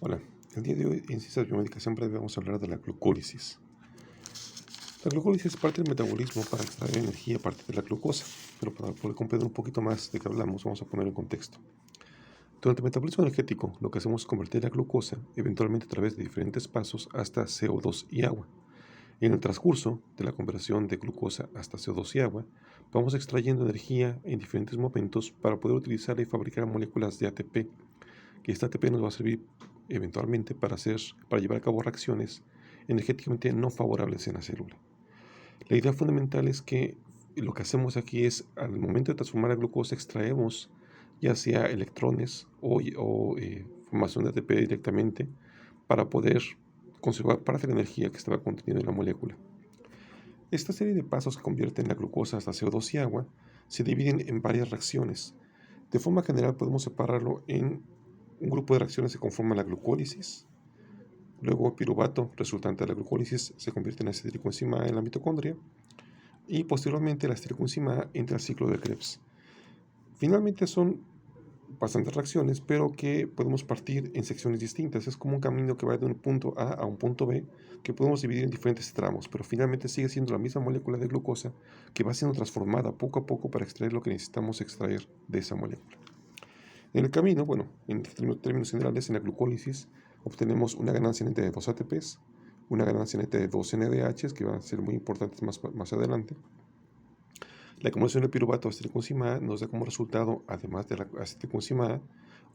Hola, el día de hoy en Ciencias Biomédicas siempre vamos a hablar de la glucólisis. La glucólisis es parte del metabolismo para extraer energía a partir de la glucosa, pero para poder comprender un poquito más de qué hablamos, vamos a poner en contexto. Durante el metabolismo energético, lo que hacemos es convertir la glucosa, eventualmente a través de diferentes pasos, hasta CO2 y agua. En el transcurso de la conversión de glucosa hasta CO2 y agua, vamos extrayendo energía en diferentes momentos para poder utilizarla y fabricar moléculas de ATP, que esta ATP nos va a servir eventualmente para llevar a cabo reacciones energéticamente no favorables en la célula. La idea fundamental es que lo que hacemos aquí es, al momento de transformar la glucosa, extraemos ya sea electrones o formación de ATP directamente para poder conservar parte de la energía que estaba contenida en la molécula. Esta serie de pasos que convierten la glucosa hasta CO2 y agua se dividen en varias reacciones. De forma general podemos separarlo en un grupo de reacciones que conforman la glucólisis. Luego el piruvato resultante de la glucólisis se convierte en acetilcoenzima A en la mitocondria y posteriormente la acetilcoenzima A entra al ciclo de Krebs. Finalmente son bastantes reacciones, pero que podemos partir en secciones distintas. Es como un camino que va de un punto A a un punto B, que podemos dividir en diferentes tramos, pero finalmente sigue siendo la misma molécula de glucosa que va siendo transformada poco a poco para extraer lo que necesitamos extraer de esa molécula. En el camino, bueno, en términos generales, en la glucólisis obtenemos una ganancia neta de 2 ATPs, una ganancia neta de 2 NADHs, que van a ser muy importantes más adelante. La conversión del piruvato a acetilcoenzima A nos da como resultado, además de la acetilcoenzima A,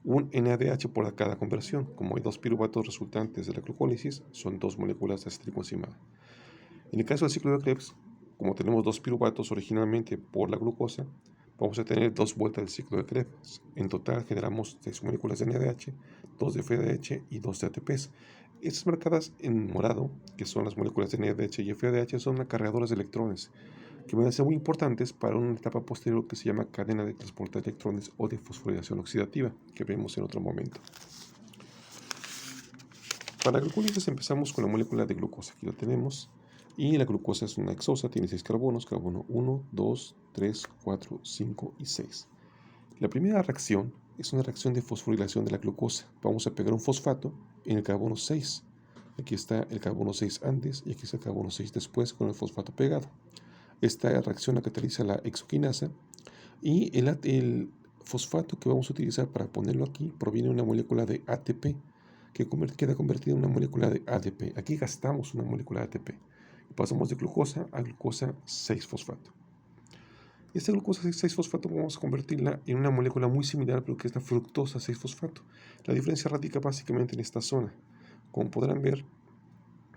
un NADH por cada conversión. Como hay dos piruvatos resultantes de la glucólisis, son dos moléculas de acetilcoenzima A. En el caso del ciclo de Krebs, como tenemos dos piruvatos originalmente por la glucosa, vamos a tener dos vueltas del ciclo de Krebs. En total generamos 6 moléculas de NADH, 2 de FADH y 2 de ATPs. Estas marcadas en morado, que son las moléculas de NADH y FADH, son cargadores de electrones, que van a ser muy importantes para una etapa posterior que se llama cadena de transporte de electrones o de fosforilación oxidativa, que vemos en otro momento. Para la glucólisis empezamos con la molécula de glucosa, aquí lo tenemos, y la glucosa es una hexosa, tiene 6 carbonos, carbono 1, 2, 3, 4, 5 y 6. La primera reacción es una reacción de fosforilación de la glucosa. Vamos a pegar un fosfato en el carbono 6. Aquí está el carbono 6 antes y aquí está el carbono 6 después con el fosfato pegado. Esta reacción la cataliza la hexoquinasa y el fosfato que vamos a utilizar para ponerlo aquí proviene de una molécula de ATP que queda convertida en una molécula de ADP. Aquí gastamos una molécula de ATP y pasamos de glucosa a glucosa 6-fosfato. Esta glucosa 6-fosfato vamos a convertirla en una molécula muy similar, pero que es la fructosa 6-fosfato. La diferencia radica básicamente en esta zona. Como podrán ver,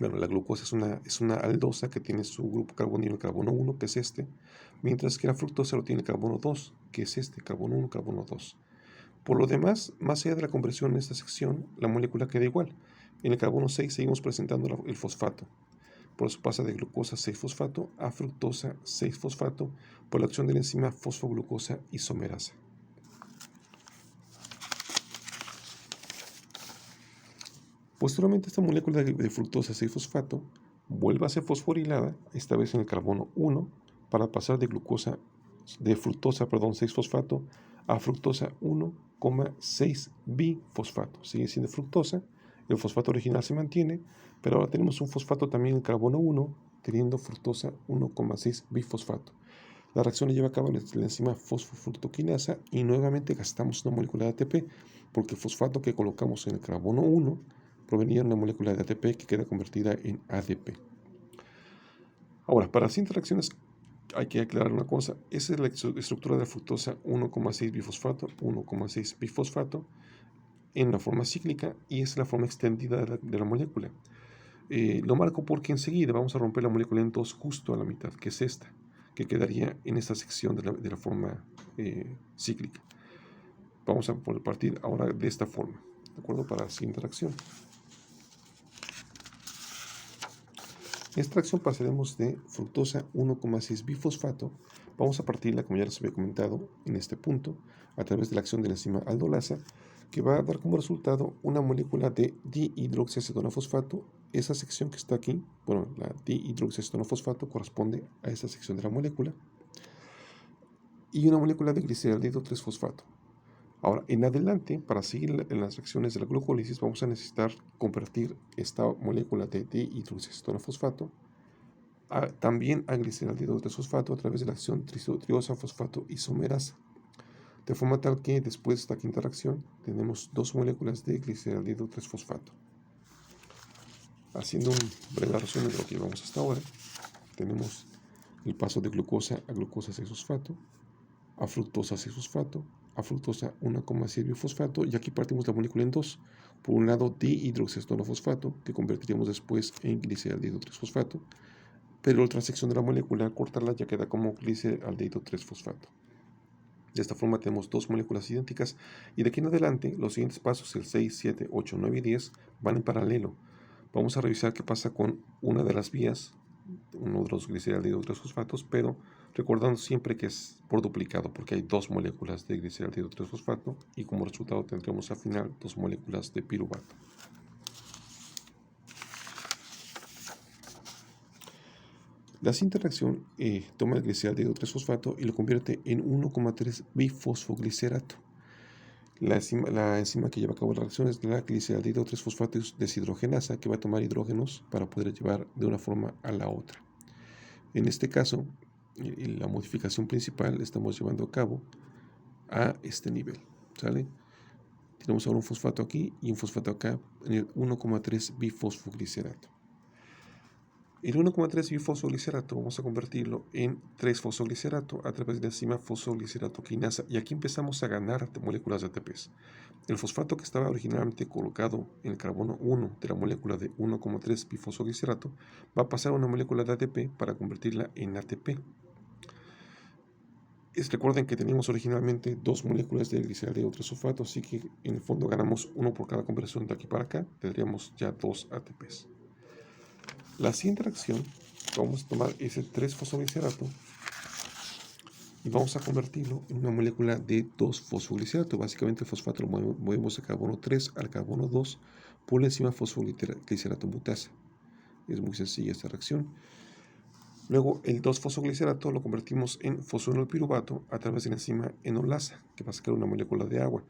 bueno, la glucosa es una aldosa que tiene su grupo carbonilo, el carbono 1, que es este, mientras que la fructosa lo tiene el carbono 2, que es este, carbono 1, carbono 2. Por lo demás, más allá de la conversión en esta sección, la molécula queda igual. En el carbono 6 seguimos presentando el fosfato. Por eso pasa de glucosa 6-fosfato a fructosa 6-fosfato por la acción de la enzima fosfoglucosa isomerasa. Posteriormente, esta molécula de fructosa 6-fosfato vuelve a ser fosforilada, esta vez en el carbono 1, para pasar de fructosa 6-fosfato a fructosa 1,6-bifosfato. Sigue siendo fructosa, el fosfato original se mantiene, pero ahora tenemos un fosfato también en el carbono 1, teniendo fructosa 1,6-bifosfato. La reacción la lleva a cabo la enzima fosfofructoquinasa y nuevamente gastamos una molécula de ATP, porque el fosfato que colocamos en el carbono 1 provenía de una molécula de ATP que queda convertida en ADP. Ahora, para las interacciones hay que aclarar una cosa. Esa es la estructura de la fructosa 1,6-bifosfato, 1,6-bifosfato en la forma cíclica, y es la forma extendida de la molécula. Lo marco porque enseguida vamos a romper la molécula en dos justo a la mitad, que es esta, que quedaría en esta sección de la forma cíclica. Vamos a partir ahora de esta forma, ¿de acuerdo? Para la siguiente reacción. En esta reacción pasaremos de fructosa 1,6-bifosfato, vamos a partirla, como ya les había comentado, en este punto, a través de la acción de la enzima aldolasa, que va a dar como resultado una molécula de dihidroxiacetona-fosfato. Esa sección que está aquí, bueno, la dihidroxiacetona-fosfato corresponde a esa sección de la molécula, y una molécula de gliceraldehido 3-fosfato. Ahora, en adelante, para seguir en las reacciones de la glucólisis, vamos a necesitar convertir esta molécula de dihidroxicetona fosfato también a gliceraldehido de fosfato a través de la acción triosa fosfato isomerasa. De forma tal que después de esta quinta reacción tenemos dos moléculas de gliceraldehido 3-fosfato. Haciendo un breve resumen de lo que llevamos hasta ahora, tenemos el paso de glucosa a glucosa 6-fosfato, a fructosa 6-fosfato, a fructosa 1,6 bifosfato, y aquí partimos la molécula en dos. Por un lado, dihidroxicetona fosfato, que convertiríamos después en gliceraldehido 3-fosfato, pero otra sección de la molécula, al cortarla, ya queda como gliceraldehido 3-fosfato. De esta forma tenemos dos moléculas idénticas, y de aquí en adelante los siguientes pasos, el 6, 7, 8, 9 y 10, van en paralelo. Vamos a revisar qué pasa con una de las vías, uno de los gliceraldehido 3-fosfatos, pero recordando siempre que es por duplicado, porque hay dos moléculas de gliceraldehido 3-fosfato y como resultado tendremos al final dos moléculas de piruvato. La siguiente reacción toma el gliceraldehido 3-fosfato y lo convierte en 1,3 bifosfoglicerato. La enzima que lleva a cabo la reacción es la gliceraldehido 3-fosfato deshidrogenasa, que va a tomar hidrógenos para poder llevar de una forma a la otra. En este caso, la modificación principal la estamos llevando a cabo a este nivel, ¿sale? Tenemos ahora un fosfato aquí y un fosfato acá en el 1,3 bifosfoglicerato. El 1,3 bifosfoglicerato vamos a convertirlo en 3-fosfoglicerato a través de la enzima fosfoglicerato-quinasa, y aquí empezamos a ganar moléculas de ATPs. El fosfato que estaba originalmente colocado en el carbono 1 de la molécula de 1,3 bifosfoglicerato va a pasar a una molécula de ATP para convertirla en ATP. Recuerden que teníamos originalmente dos moléculas de gliceraldehido 3-fosfato, así que en el fondo ganamos uno por cada conversión de aquí para acá, tendríamos ya dos ATPs. La siguiente reacción, vamos a tomar ese 3-fosfoglicerato y vamos a convertirlo en una molécula de 2-fosfoglicerato. Básicamente el fosfato lo movemos de carbono 3 al carbono 2 por la enzima fosfoglicerato mutasa. Es muy sencilla esta reacción. Luego el 2-fosfoglicerato lo convertimos en fosfonolpiruvato a través de la enzima enolasa, que va a sacar una molécula de agua.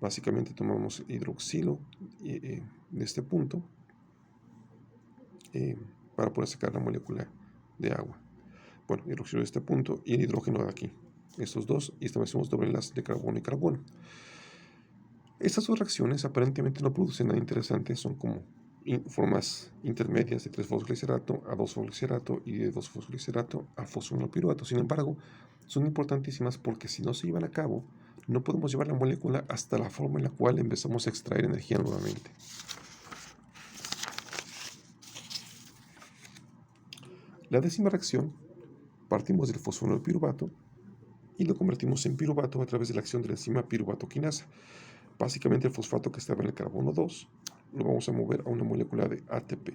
Básicamente tomamos hidroxilo de este punto para poder sacar la molécula de agua. Bueno, hidroxilo de este punto y el hidrógeno de aquí. Estos dos, y establecemos doble enlace de carbono y carbono. Estas dos reacciones aparentemente no producen nada interesante, son como formas intermedias de 3-fosfoglicerato a 2-fosfoglicerato y de 2-fosfoglicerato a fosfonolpiruvato. Sin embargo, son importantísimas porque si no se llevan a cabo, no podemos llevar la molécula hasta la forma en la cual empezamos a extraer energía nuevamente. La décima reacción, partimos del fosfonolpiruvato y lo convertimos en piruvato a través de la acción de la enzima piruvato-quinasa. Básicamente el fosfato que estaba en el carbono 2 lo vamos a mover a una molécula de ATP.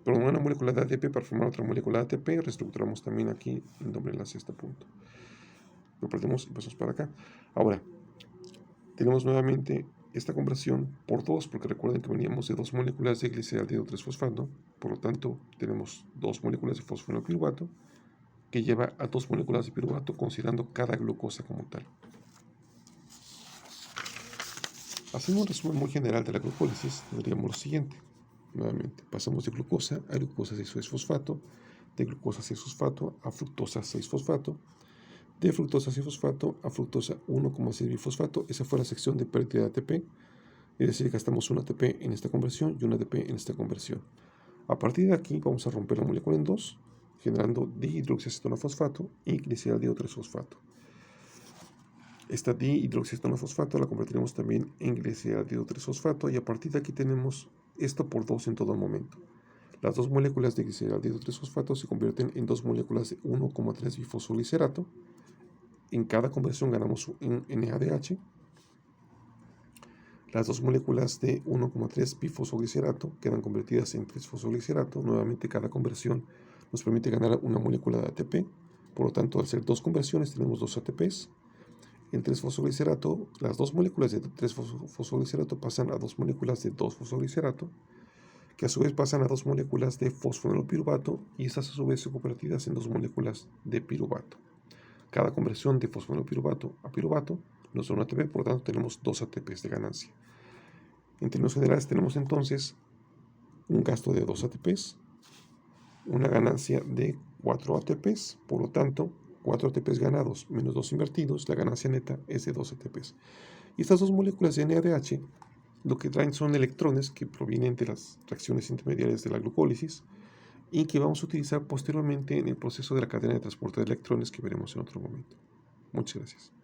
Pero en una molécula de ATP, para formar otra molécula de ATP, reestructuramos también aquí en doble enlace a este punto. Lo perdemos y pasamos para acá. Ahora, tenemos nuevamente esta conversión por 2, porque recuerden que veníamos de dos moléculas de gliceraldehido 3-fosfato, por lo tanto tenemos dos moléculas de fosfonolpiruvato que lleva a dos moléculas de piruvato, considerando cada glucosa como tal. Haciendo un resumen muy general de la glucólisis, tendríamos lo siguiente. Nuevamente, pasamos de glucosa a glucosa 6-fosfato, de glucosa 6-fosfato a fructosa 6-fosfato, de fructosa 6-fosfato a fructosa 1,6 bifosfato. Esa fue la sección de pérdida de ATP, es decir, gastamos un ATP en esta conversión y un ATP en esta conversión. A partir de aquí vamos a romper la molécula en dos, generando dihidroxicetona fosfato y gliceraldehido 3-fosfato. Esta dihidroxicetona fosfato la convertiremos también en gliceraldehido 3-fosfato, y a partir de aquí tenemos esto por 2 en todo momento. Las dos moléculas de gliceraldehido 3-fosfato se convierten en dos moléculas de 1,3 bifosfoglicerato. En cada conversión ganamos un NADH. Las dos moléculas de 1,3 bifosfoglicerato quedan convertidas en 3-fosfoglicerato. Nuevamente cada conversión nos permite ganar una molécula de ATP. Por lo tanto, al hacer dos conversiones tenemos dos ATPs. En 3-fosfoglicerato, las dos moléculas de 3-fosfoglicerato pasan a dos moléculas de 2-fosfoglicerato, que a su vez pasan a dos moléculas de fosfonolpiruvato, y estas a su vez son convertidas en dos moléculas de piruvato. Cada conversión de fosfonolpiruvato a piruvato nos da 1 ATP, por lo tanto tenemos 2 ATPs de ganancia. En términos generales tenemos entonces un gasto de 2 ATPs, una ganancia de 4 ATPs, por lo tanto 4 ATPs ganados menos 2 invertidos, la ganancia neta es de 2 ATPs. Y estas dos moléculas de NADH lo que traen son electrones que provienen de las reacciones intermediarias de la glucólisis y que vamos a utilizar posteriormente en el proceso de la cadena de transporte de electrones que veremos en otro momento. Muchas gracias.